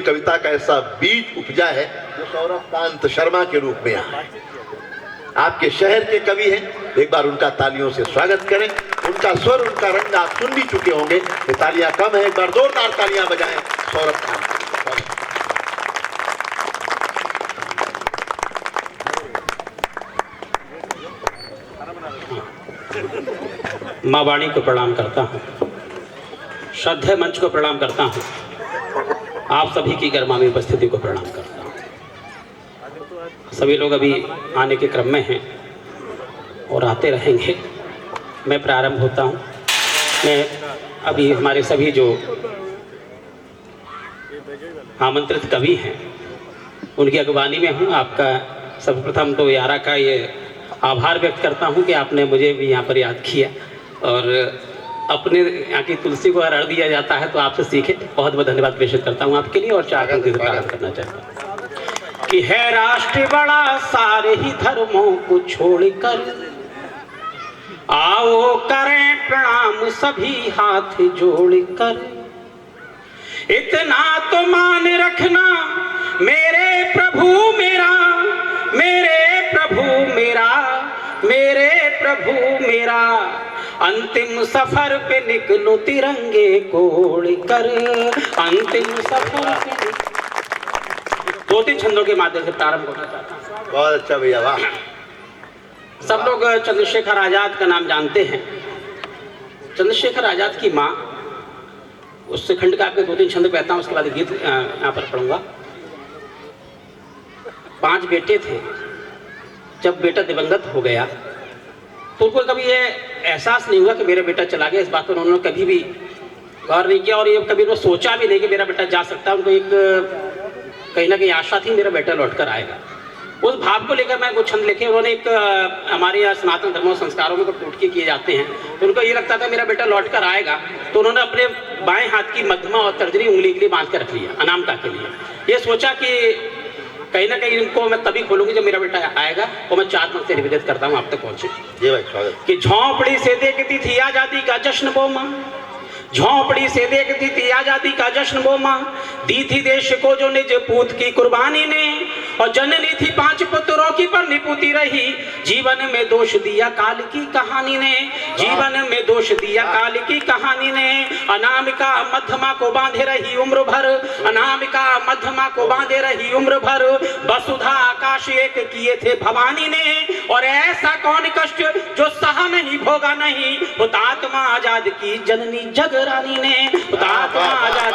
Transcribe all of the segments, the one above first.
कविता का ऐसा बीज उपजा है जो सौरभ कांत शर्मा के रूप में आया। आपके शहर के कवि हैं, एक बार उनका तालियों से स्वागत करें। उनका स्वर, उनका रंग आप सुन भी चुके होंगे। ये तालियां कम है, एक बार जोरदार तालियां बजाएं सौरभ कांत। माँ वाणी को प्रणाम करता हूँ, श्रद्धेय मंच को प्रणाम करता हूँ, आप सभी की गर्मामी उपस्थिति को प्रणाम करता हूँ। सभी लोग अभी आने के क्रम में हैं और आते रहेंगे। मैं प्रारंभ होता हूँ। मैं अभी हमारे सभी जो आमंत्रित कवि हैं उनकी अगवानी में हूँ। आपका सर्वप्रथम तो यारा का ये आभार व्यक्त करता हूँ कि आपने मुझे भी यहाँ पर याद किया और अपने यहाँ की तुलसी को अरड़ दिया जाता है तो आपसे सीखे। बहुत बहुत धन्यवाद प्रेषित करता हूँ आपके लिए और चार पंक्ति से प्रारंभ करना चाहता हूँ कि है राष्ट्र बड़ा सारे ही धर्मों को छोड़कर, आओ करें प्रणाम सभी हाथ जोड़कर। इतना तो मान रखना मेरे प्रभु मेरा, मेरे प्रभु मेरा, मेरे प्रभु मेरा, अंतिम सफर पे निकलो तिरंगे को ओढ़कर, अंतिम सफर पे। दो तीन छंदों के माध्यम से प्रारंभ करना चाहता हूँ। बहुत अच्छा भैया, वाह। सब लोग चंद्रशेखर आजाद का नाम जानते हैं। चंद्रशेखर आजाद की माँ, उससे खंड का आपके दो तीन छंद कहता हूँ, उसके बाद गीत यहाँ पर पढ़ूंगा। 5 बेटे थे। जब बेटा दिवंगत हो गया तो उनको कभी ये एहसास नहीं हुआ कि मेरा बेटा चला गया। इस बात पर उन्होंने कभी भी गौर नहीं किया और ये कभी उन्होंने सोचा भी नहीं कि मेरा बेटा जा सकता है। उनको एक कहीं ना कहीं आशा थी मेरा बेटा लौट कर आएगा। उस भाव को लेकर मैं वो छंद लिखे। उन्होंने एक हमारे यहाँ सनातन धर्मों संस्कारों में टोटके किए जाते हैं तो उनको ये लगता था मेरा बेटा लौट कर आएगा, तो उन्होंने अपने बाएं हाथ की मध्यमा और तर्जनी उंगली के लिए बांध कर रख लिया अनामिका के लिए। ये सोचा कि कहीं ना कहीं इनको मैं तभी खोलूंगी जब मेरा बेटा आएगा। और मैं 4 पंक्ति निवेदित करता हूँ आप तक पहुंचे। जी भाई, स्वागत। कि झोंपड़ी से देखती थी आजादी का जश्न वो माँ, झोंपड़ी से देखती थी आजादी का जश्न वो माँ, दी थी देश को जो निज पूत की कुर्बानी ने, और जननी थी 5 पुत्रों की पर निपुती रही, जीवन में दोष दिया काल की कहानी ने, जीवन में दोष दिया काल की कहानी ने। अनामिका मध्यमा को बांधे रही उम्र भर, अनामिका मध्यमा को बांधे रही उम्र भर, वसुधा आकाश एक किए थे भवानी ने, और ऐसा कौन कष्ट जो सहा नहीं भोगा नहीं, हुतात्मा आजाद की जननी जग रानी ने, हुतात्मा आजाद।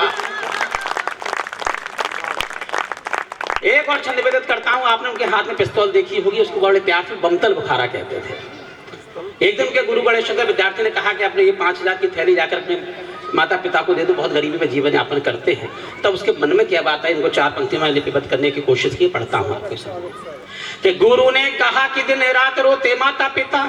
एक और छंद निवेदित करता हूं। आपने उनके हाथ में पिस्तौल देखी होगी, उसको बड़े प्यार से बमतल बुखारा कहते थे। एक दिन उनके गुरु गणेश शंकर विद्यार्थी ने कहा कि अपने ये 5000 की थैली जाकर अपने माता पिता को दे दो, बहुत गरीबी में जीवन यापन करते हैं। तब उसके मन में क्या बात आई, इनको 4 पंक्ति में लिपिबद्ध करने की कोशिश की। पढ़ता हूं आपके सामने कि गुरु ने कहा कि दिन रात रोते माता पिता,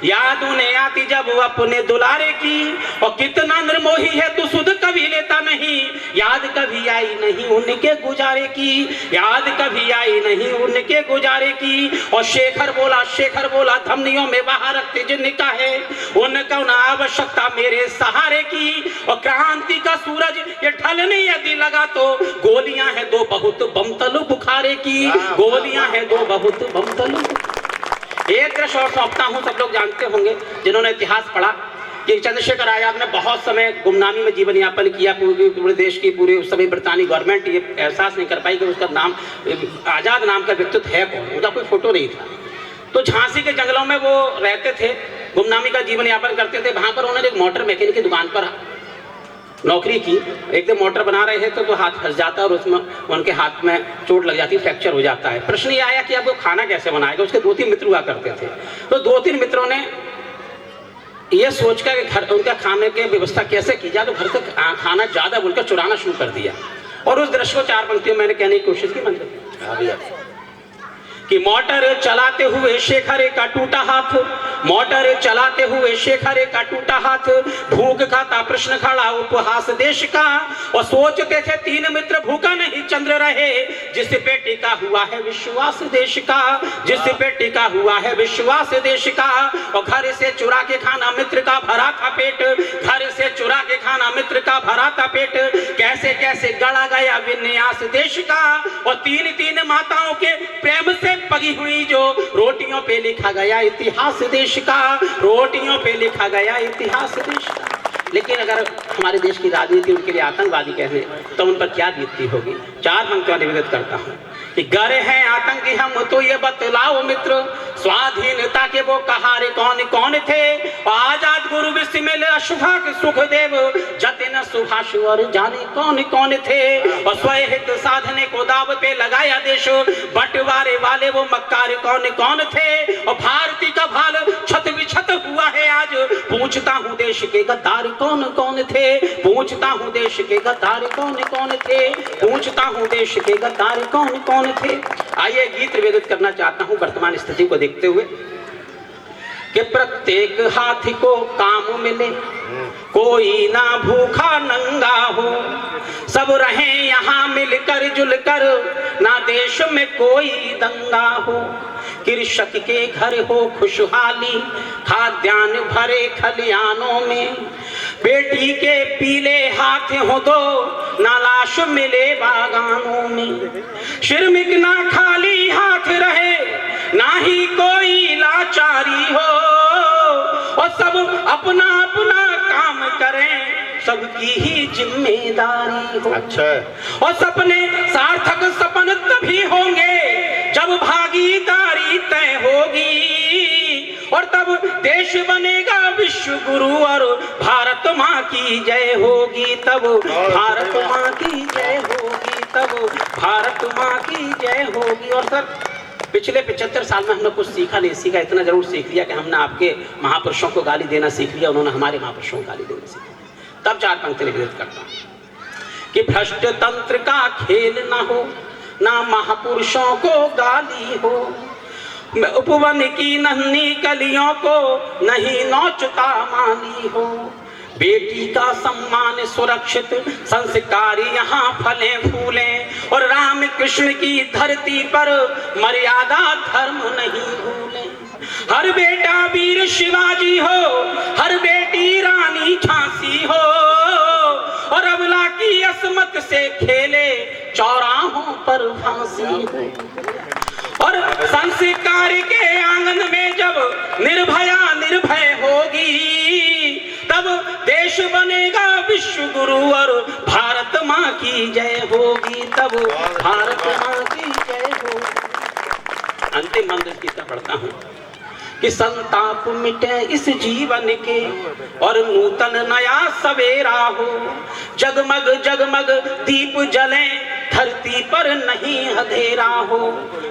याद उन्हें आती जब वो अपने दुलारे की, और कितना निर्मोही है तू सुध कभी लेता नहीं, याद कभी आई नहीं उनके गुजारे की, याद कभी आई नहीं उनके गुजारे की। और शेखर बोला धमनियों में बाहर रखते जिनका है, उनका न आवश्यकता मेरे सहारे की, और क्रांति का सूरज ये ढलने यदि लगा तो गोलियां हैं 2 बहुत बमतलु बुखारे की, गोलियां हैं 2 बहुत बमतलु। एक दृश्य और सौंपता हूं, सब लोग जानते होंगे जिन्होंने इतिहास पढ़ा कि चंद्रशेखर आजाद ने बहुत समय गुमनामी में जीवन यापन किया। पूरे देश की पूरे उस समय ब्रितानी गवर्नमेंट ये एहसास नहीं कर पाई कि उसका नाम आजाद नाम का व्यक्तित्व है कौन, उसका कोई फोटो नहीं था। तो झांसी के जंगलों में वो रहते थे, गुमनामी का जीवन यापन करते थे। वहां पर उन्होंने एक मोटर मैकेनिक की दुकान पर नौकरी की। एक दिन मोटर बना रहे थे तो हाथ फंस जाता है और उसमें उनके हाथ में चोट लग जाती, फ्रैक्चर हो जाता है। प्रश्न ये आया कि अब वो खाना कैसे बनाएगा। उसके 2-3 मित्र हुआ करते थे, तो 2-3 मित्रों ने ये सोचकर कि घर उनका खाने की व्यवस्था कैसे की जाए, तो घर से खाना ज्यादा बोलकर चुराना शुरू कर दिया। और उस दृश्य को 4 पंक्तियों में मैंने कहने की कोशिश की। मंदिर कि मोटर चलाते हुए शेखर का टूटा हाथ, मोटर चलाते हुए शेखर का टूटा हाथ, भूख खाता प्रश्न खड़ा उपहास देश का। और सोचते थे तीन मित्र भूखा नहीं चंद्र रहे, जिस पे टिका हुआ है विश्वास देश का, जिस पे टिका हुआ है विश्वास देश का। और घर से चुरा के खाना मित्र का भरा था पेट, घर से चुरा के खाना मित्र का भरा था पेट। कैसे कैसे गढ़ा गया विन्यास देश का। और तीन तीन माताओं के प्रेम से पगी हुई जो रोटियों पे लिखा गया इतिहास देश का, रोटियों पे लिखा गया इतिहास देश का। लेकिन अगर हमारे देश की राजनीति उनके लिए आतंकवादी कह रहे तो उन पर क्या बीतती होगी। चार पंक्तियां निवेदित करता हूं कि गर हैं आतंकी हम तो ये बतलाओ मित्र, स्वाधीनता के वो कहारे कौन कौन थे। आजाद गुरु विस्मिल अशुभा सुखदेव, जतिन सुभाष और जाने कौन कौन थे। और स्वहित साधने को दाव पे लगाया देश, बंटवारे वाले वो मक्कार कौन कौन थे। और भारती का भाल छत विछत हुआ है आज, पूछता हूँ देश के गद्दार कौन कौन थे, पूछता हूँ देश के गद्दार कौन कौन थे, पूछता हूँ देश के गद्दार कौन कौन थे। आइए गीत निवेदित करना चाहता हूं वर्तमान स्थिति को देखते हुए कि प्रत्येक हाथी को काम मिले, कोई ना भूखा नंगा हो, सब रहे यहाँ मिलकर जुलकर, ना देश में कोई दंगा हो। कृषक के घर हो खुशहाली, खाद्यान्न भरे खलियानों में, बेटी के पीले हाथ हो दो, ना लाश मिले बागानों में। श्रमिक ना खाली हाथ रहे, ना ही कोई लाचारी हो, और सब अपना अपना काम करें, सबकी ही जिम्मेदारी हो। अच्छा। और सपने सार्थक सपन तभी होंगे जब भागीदारी तय होगी, और तब देश बनेगा विश्व गुरु और भारत माँ की जय होगी। तब भारत माँ की जय होगी, तब भारत माँ की जय होगी। और सर पिछले 75 साल में हमने कुछ सीखा नहीं सीखा, इतना जरूर सीख लिया कि हमने आपके महापुरुषों को गाली देना सीख लिया, उन्होंने हमारे महापुरुषों को गाली देना सीख लिया। तब चार पंक्ति निवेदित करता हूं कि भ्रष्ट तंत्र का खेल ना हो, ना महापुरुषों को गाली हो, उपवन की नन्ही कलियों को नहीं नोचता माली हो। बेटी का सम्मान सुरक्षित, संस्कार यहाँ फले फूले, और राम कृष्ण की धरती पर मर्यादा धर्म नहीं भूले। हर बेटा वीर शिवाजी हो, हर बेटी रानी झांसी हो, और अबला की असमत से खेले चौराहों पर फांसी हो। और संस्कार के आंगन में जब निर्भया निर्भय होगी, तब देश बनेगा विश्व गुरु और भारत माँ की जय होगी। तब भारत माँ की जय होगी। अंतिम मंत्र की तरफ पढ़ता हूँ कि संताप मिटे इस जीवन के और नूतन नया सवेरा हो, जगमग जगमग दीप जले धरती पर नहीं अंधेरा हो।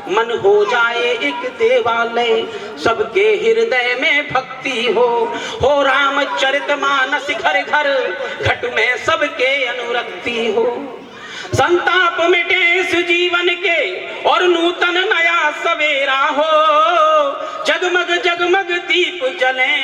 मन हो जाए एक देवालय, सबके हृदय में भक्ति हो रामचरितमानस घर घर, घट में सबके अनुरक्ति हो। संताप मिटे इस जीवन के और नूतन नया सवेरा हो, जगमग जगमग दीप जले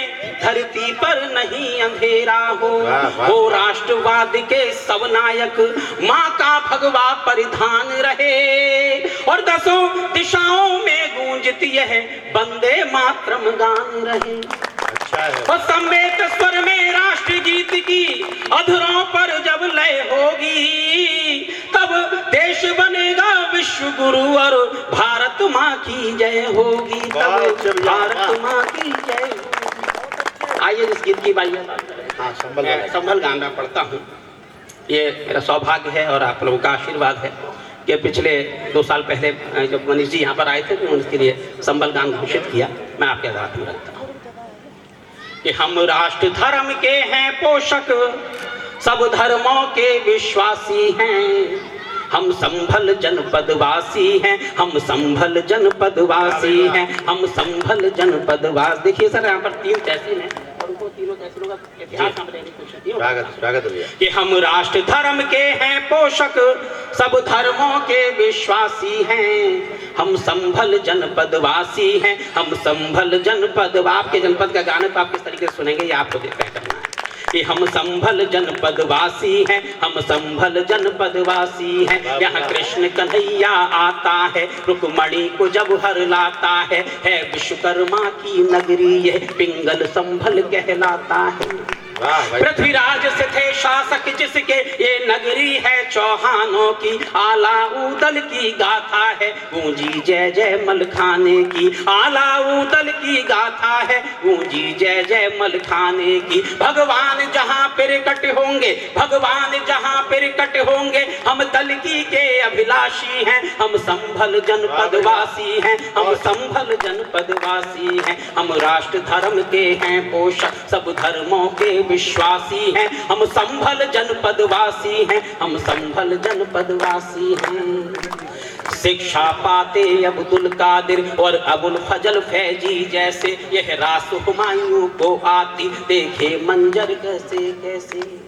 धरती पर नहीं अंधेरा हो राष्ट्रवाद के सब नायक माँ का भगवा परिधान रहे, और दसों दिशाओं में गूंजती है वंदे मातरम गान रहे। और संवेद स्वर में राष्ट्र गीत की अधरों पर जब लय होगी, तब देश बनेगा विश्व गुरु और भारत माँ की जय होगी। तब भारत माँ की जय होगी। आइए इस गीत की संभल गाना पढ़ता हूँ। ये मेरा सौभाग्य है और आप लोगों का आशीर्वाद है कि पिछले 2 साल पहले जब मनीष जी यहाँ पर आए थे तो उनके लिए संभल गान घोषित किया। मैं आपके आधार में रखता हूँ कि हम राष्ट्र धर्म के हैं पोषक, सब धर्मों के विश्वासी हैं, हम संभल जनपद वासी हैं, हम संभल जनपद वासी हैं, हम संभल जनपद वासी। देखिए सर यहाँ पर 3 तहसील हैं और उनको तीनों कैसे लोग इतिहास हम लेने की कोशिश की। स्वागत स्वागत भैया। कि हम राष्ट्र धर्म के हैं पोषक, सब धर्मों के विश्वासी हैं, हम संभल जनपद वासी हैं, हम संभल जनपद। आपके जनपद का गाना तो आप किस तरीके से सुनेंगे ये आपको तय करना है कि हम संभल जनपद वासी हैं, हम संभल जनपद वासी हैं। यहाँ कृष्ण कन्हैया आता है, रुक्मणी को जब हर लाता है विश्वकर्मा की नगरी ये पिंगल संभल कहलाता है। पृथ्वीराज से थे शासक जिसके ये नगरी है चौहानों की, आलाऊदल की गाथा है गूंजी जय जय मलखाने की, आलाऊदल की गाथा है गूंजी जय जय मलखाने की। भगवान जहाँ प्रकट होंगे, भगवान जहाँ प्रकट होंगे, हम कल्कि के अभिलाषी हैं, हम संभल जनपद वासी हैं, हम संभल जनपद वासी हैं। हम राष्ट्र धर्म के हैं पोषक, सब धर्मों के विश्वासी हैं, हम संभल जनपद वासी हैं, हम संभल जनपद वासी हैं। शिक्षा पाते अब्दुल कादिर और अबुल फजल फैजी जैसे, यह रास हुमायूं को आती देखे मंजर कैसे कैसे।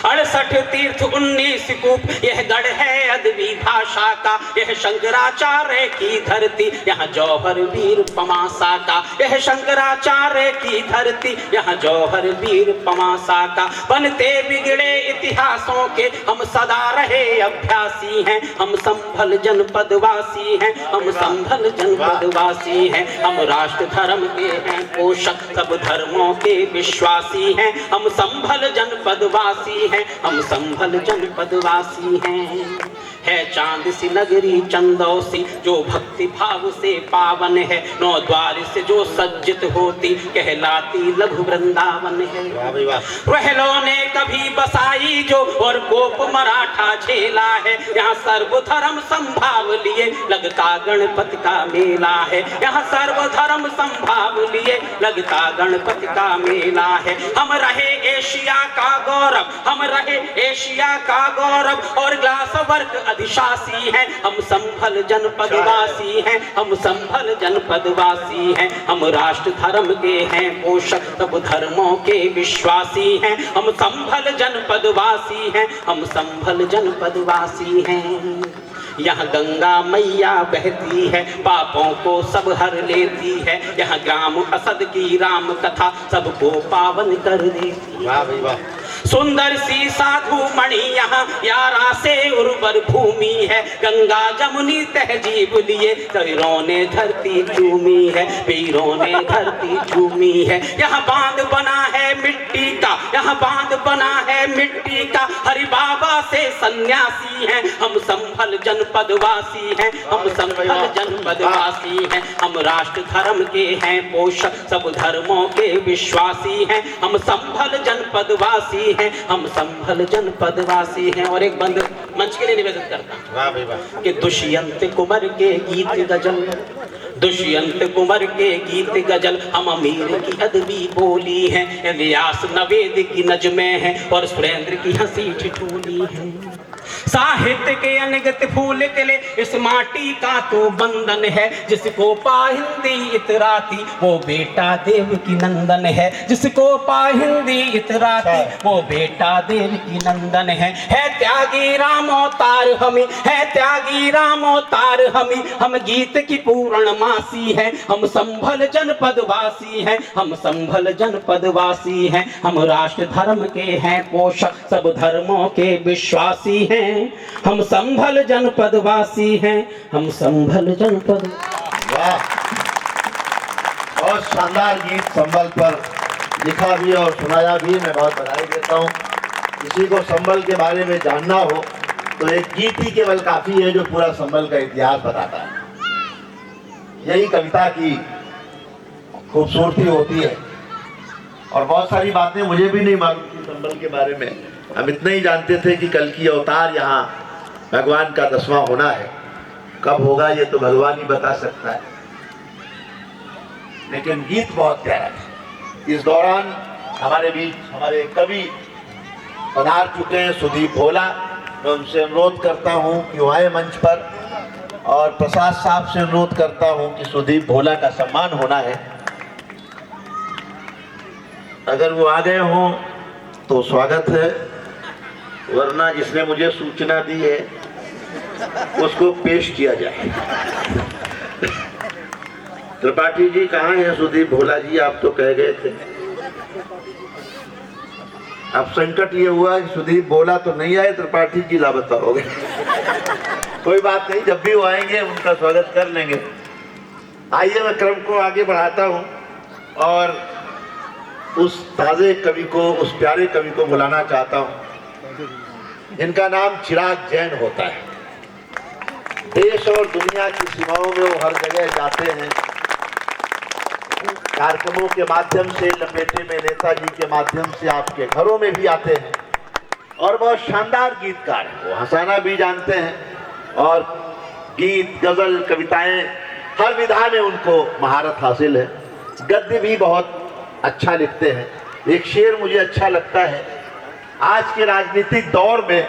68 तीर्थ 19 कूप, यह गढ़ है अदबी भाषा का, यह शंकराचार्य की धरती, यहाँ जौहर वीर पमासा का, यह शंकराचार्य की धरती, यहाँ जौहर वीर पमासा का। बनते बिगड़े इतिहासों के हम सदा रहे अभ्यासी हैं, हम संभल जनपद वासी हैं, हम संभल जनपद वासी हैं। हम राष्ट्र धर्म के हैं पोषक, सब धर्मों के विश्वासी हैं, हम संभल जनपद वासी हैं, हम संभल जनपद वासी हैं। है चांद सी नगरी चंदौसी जो भक्ति भाव से पावन है, नौ द्वार से जो सज्जित होती कहलाती लघु वृंदावन है। वहलों ने कभी बसाई जो और गोप मराठा झेला है, यहाँ सर्वधर्म संभाव लिए लगता गणपति का मेला है, यहाँ सर्वधर्म संभाव लिए लगता गणपति का मेला है। हम रहे एशिया का गौरव, हम रहे एशिया का गौरव और ग्लास वर्क अधिशासी हैं, हम संभल जनपद वासी हैं, हम संभल जनपद वासी हैं। हम राष्ट्र धर्म के हैं पोषक, सब धर्मों के विश्वासी हैं, हम संभल जनपद वासी हैं, हम संभल जनपद वासी हैं। यहाँ गंगा मैया बहती है, पापों को सब हर लेती है, यहाँ ग्राम असद की राम कथा सबको पावन कर देती है। सुंदर सी साधु मणि यहाँ यारा से उर्वर भूमि है, गंगा जमुनी तहजीब लिए वीरों ने धरती चूमी है, वीरों ने धरती चूमी है। यहाँ बांध बना है मिट्टी का, यहाँ बांध बना है मिट्टी का, हरि बाबा से सन्यासी हैं, हम संभल जनपद वासी हैं, हम संभल जनपद वासी हैं। हम राष्ट्र धर्म के हैं पोषक, सब धर्मों के विश्वासी हैं, हम संभल जनपद वासी हैं, हम संभल जनपद वासी हैं। और एक बंद मंच के लिए निवेदन करता हूं कि दुष्यंत कुंवर के गीत गजल, दुष्यंत कुंवर के गीत गजल हम अमीर की अदबी बोली है, इलियास नवेद की नज़में हैं और सुरेंद्र की हंसी ठिठोली है। साहित्य के अनगित फूल खिले इस माटी का तो बंधन है, जिसको पा हिंदी इतराती वो बेटा देव की नंदन है, जिसको पा हिंदी इतराती वो बेटा देव की नंदन है। त्यागी राम अवतार हमें, है त्यागी राम अवतार हमें, हम गीत की पूर्णमासी है, हम संभल जनपद वासी हैं, हम संभल जनपद वासी हैं। हम राष्ट्र धर्म के हैं पोषक, सब धर्मों के विश्वासी हैं, हम संभल जनपद वासी हैं, हम संभल जनपद। वाह, बहुत शानदार गीत संभल पर लिखा भी और सुनाया भी, मैं बहुत बधाई देता हूँ। किसी को संभल के बारे में जानना हो तो एक गीत ही केवल काफी है जो पूरा संभल का इतिहास बताता है। यही कविता की खूबसूरती होती है। और बहुत सारी बातें मुझे भी नहीं मालूम थी संभल के बारे में। हम इतना ही जानते थे कि कल की अवतार यहाँ भगवान का 10वां होना है, कब होगा ये तो भगवान ही बता सकता है। लेकिन गीत बहुत प्यारा है। इस दौरान हमारे बीच हमारे कवि पधार चुके हैं, सुदीप भोला। मैं उनसे अनुरोध करता हूं कि वो आए मंच पर, और प्रसाद साहब से अनुरोध करता हूं कि सुदीप भोला का सम्मान होना है। अगर वो आ गए हों तो स्वागत है, वरना जिसने मुझे सूचना दी है उसको पेश किया जाए। त्रिपाठी जी कहाँ हैं? सुदीप भोला जी, आप तो कह गए थे। अब संकट ये हुआ कि सुदीप भोला तो नहीं आए, त्रिपाठी जी लापता हो गए। कोई बात नहीं, जब भी वो आएंगे उनका स्वागत कर लेंगे। आइए मैं क्रम को आगे बढ़ाता हूँ और उस ताजे कवि को, उस प्यारे कवि को बुलाना चाहता हूँ। इनका नाम चिराग जैन होता है। देश और दुनिया की सीमाओं में वो हर जगह जाते हैं, कार्यक्रमों के माध्यम से, लपेटे में नेताजी के माध्यम से आपके घरों में भी आते हैं और बहुत शानदार गीतकार हैं। वो हंसाना भी जानते हैं और गीत, गजल, कविताएं हर विधा में उनको महारत हासिल है। गद्य भी बहुत अच्छा लिखते हैं। एक शेर मुझे अच्छा लगता है, आज के राजनीतिक दौर में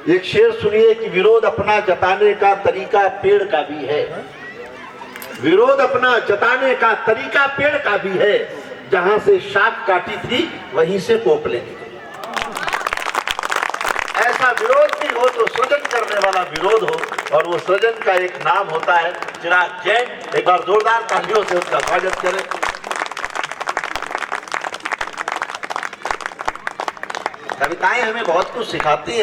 एक शेर सुनिए कि विरोध अपना जताने का तरीका पेड़ का भी है। विरोध अपना जताने का तरीका पेड़ का भी है, जहां से शाख काटी थी वहीं से पोप लेंगे। ऐसा विरोध भी हो तो सृजन करने वाला विरोध हो, और वो सृजन का एक नाम होता है चिराग जैन। एक बार जोरदार तालियों से उसका स्वागत करें। कविताएं हमें बहुत कुछ सिखाती हैं।